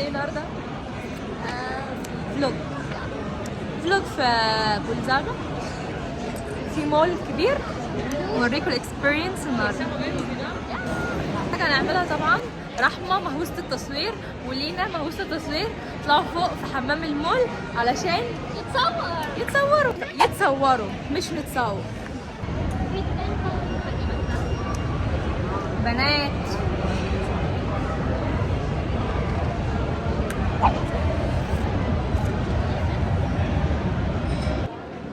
ايه النهارده؟ فلوج في بولزانو في مول كبير. اوريكم الاكسبيرينس النهارده. حاجه هنعملها طبعا. رحمه مهووسه التصوير ولينا مهووسه التصوير طلعوا فوق في حمام المول علشان يتصوروا مش نتصور. بنات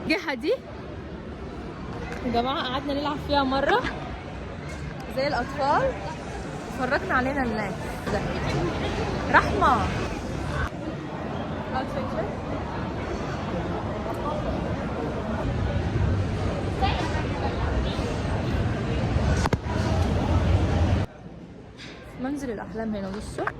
الجهة دي يا جماعة قعدنا نلعب فيها مرة زي الأطفال، فرجنا علينا الناس ده. رحمة منزل الأحلام هنا. بصوا ايه؟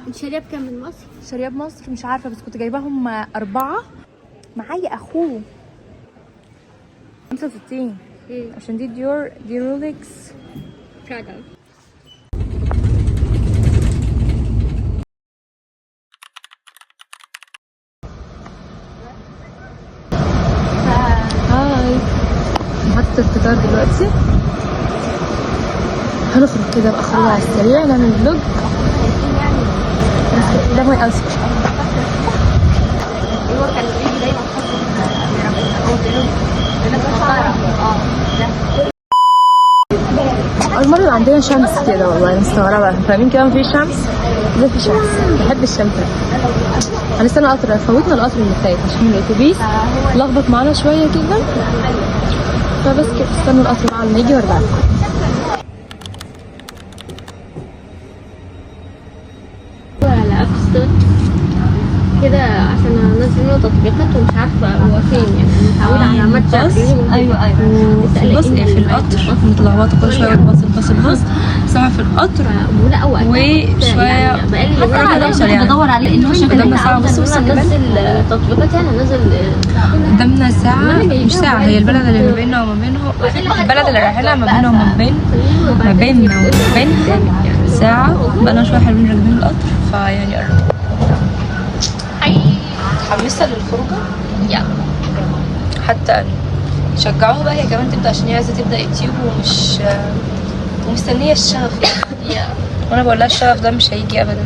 الشرياب كان من مصر؟ شرياب مصر مش عارفة، بس كنت جايباهم 4 معايا اخوه 65 عشان دي ديور، دي رولكس برادا. هاي محطة القطار دلوقتي. هنخرج كده بقى خروج على السريع نعمل فلوج. ده ماي اوتفيت. هو كان بيجي دايما أول مرة يبقى عندنا شمس كده، والله مستغربة. فاهمين كده مفيش شمس؟ ده في شمس. بحب الشمس. هنستنى قطر، فوتنا القطر اللي فات عشان الأتوبيس لخبط معانا شوية كده، فبس كده استنوا القطر بقى لما يجي وارجع لكم. على اب ستور كده عشان انزل منه تطبيقات ومش عارفه هو فين، يعني متعوده على متجر. ايوه في الباص، في القطر متلخبطه كل شويه. الباص سامع في القطر لا وقت وشويه حتى بدور عليه انه قدامنا ساعه ونص. بس انزل تطبيقات، يعني انزل قدامنا ساعه، مش ساعه، هي البلد اللي ما بيننا وما بينهم، البلد اللي رايحينها ما بيننا وما بيننا وبينها ساعه. بقالنا شويه حلوين راكبين القطر، فيعني قربنا. متحمسه للخروجه حتى شجعوها بقى هي كمان تبدا، عشان هي عايزه تبدا يوتيوب ومستنيه الشغف يعني. وانا بقول لها الشغف ده مش هيجي ابدا.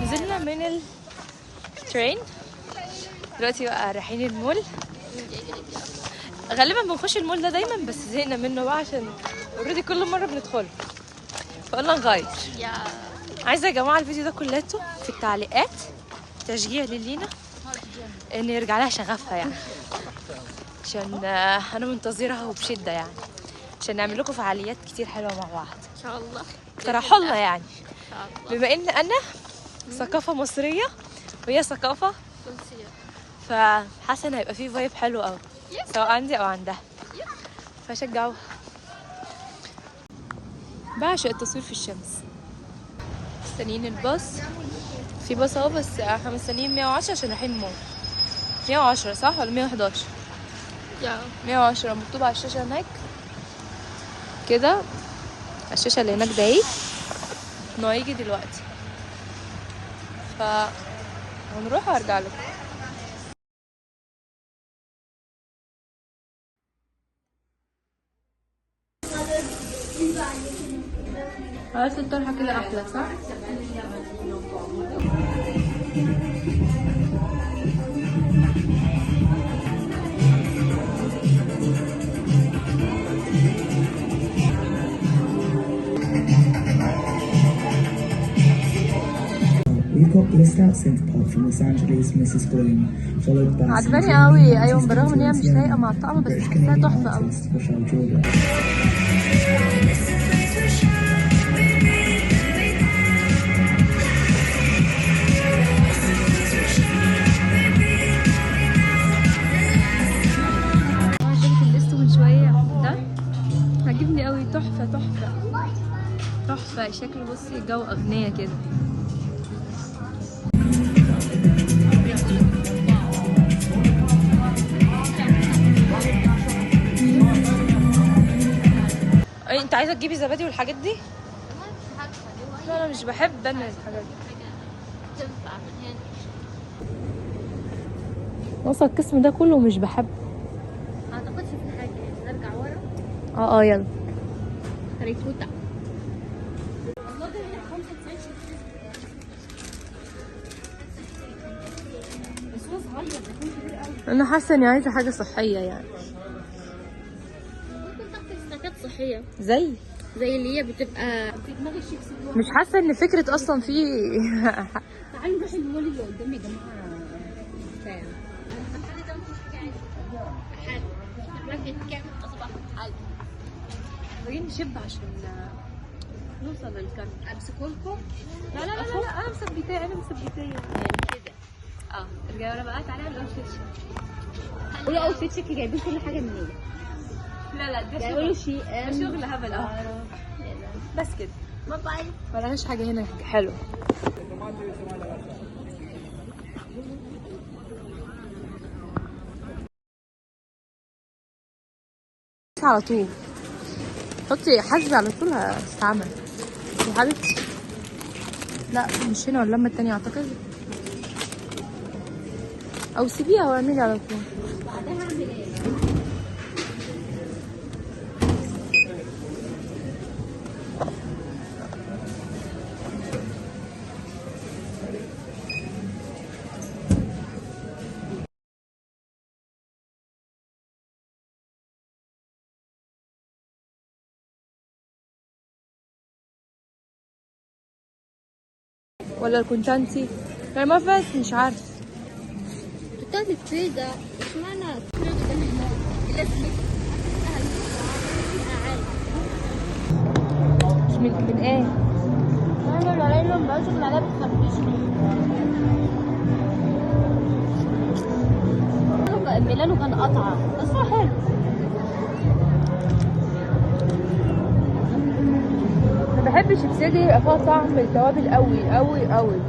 نزلنا من الترين دلوقتي بقى رايحين المول. غالبا بنخش المول ده دايما، بس زهقنا منه بقى عشان اوريدي كل مره بندخله، فقلنا نغير. عايزه يا جماعه الفيديو ده كلته في التعليقات تشجيع للينا ان يرجع لها شغفها، يعني عشان انا منتظرها وبشده، يعني عشان نعمل لكم فعاليات كتير حلوه مع بعض ان شاء الله. اقترحوا لنا يعني، بما ان انا ثقافه مصريه وهي ثقافه فرنسية، فحاسه ان هيبقى فيه فايب حلو قوي سواء عندي او عندها، فشجعوها. بعشق التصوير في الشمس. مستنيين الباص، في باص اهو، بس احنا مستنيين 110 عشان رايحين مول. 110 صح ولا 111؟ 110 مكتوب على الشاشه هناك كده، على الشاشه اللي هناك ده اهي انه هيجي دلوقتي، هنروح وارجع لكم. عرفت الطرحه كده احلى صح؟ with a stout synth pop from Los Angeles, Mrs. Green, followed by عجباني قوي. ايوه بالرغم ان هي مش لايقه مع الطقم بس حاساها تحفه قوي. عجبني قوي. تحفه تحفه تحفه. شكله بصي جو اغنيه كده. انت عايزه تجيبي زبادي والحاجات دي؟ لا انا مش بحب انا الحاجات دي. تنفع من هنا. اصلا القسم ده كله مش بحب. ما اعتقدش في حاجه. نرجع ورا. يلا. ريكوتا. انا حاسه اني عايزه حاجه صحيه يعني. ممكن تاخدي سناكات صحيه زي اللي هي بتبقى في دماغ الشيبس. مش حاسه ان فكره اصلا في تعالوا نروح المول اللي قدام يا جماعه. محتاجين نشب عشان نوصل للكامب. امسكولكم. لا انا مثبتاه يعني كده. ارجعي ورا بقى. تعالي على الاوتفيت. قولوا اوتفيتك جايبين كل حاجه منين؟ لا ده قولوا شيء شغل هبل. بس كده. باي. ملهاش حاجه هنا حلوه. على طول حطي حاسبة على طول هستعمل يا حبيبتي. لا مش هنا ولا لما التانية اعتقد. او سيبيها واعملي على طول. بعدها اعمل ايه؟ ولا الكونتانتي؟ لا ما فات مش عارف. بتاعتك فيدا. اشمعنى مش من ايه؟ انا العين لما بشوف العلبة بتخربشني. ميلانو كان قطعة بس هو حلو. ما بحبش الشيبسيه دي يبقى فيها طعم التوابل قوي قوي قوي.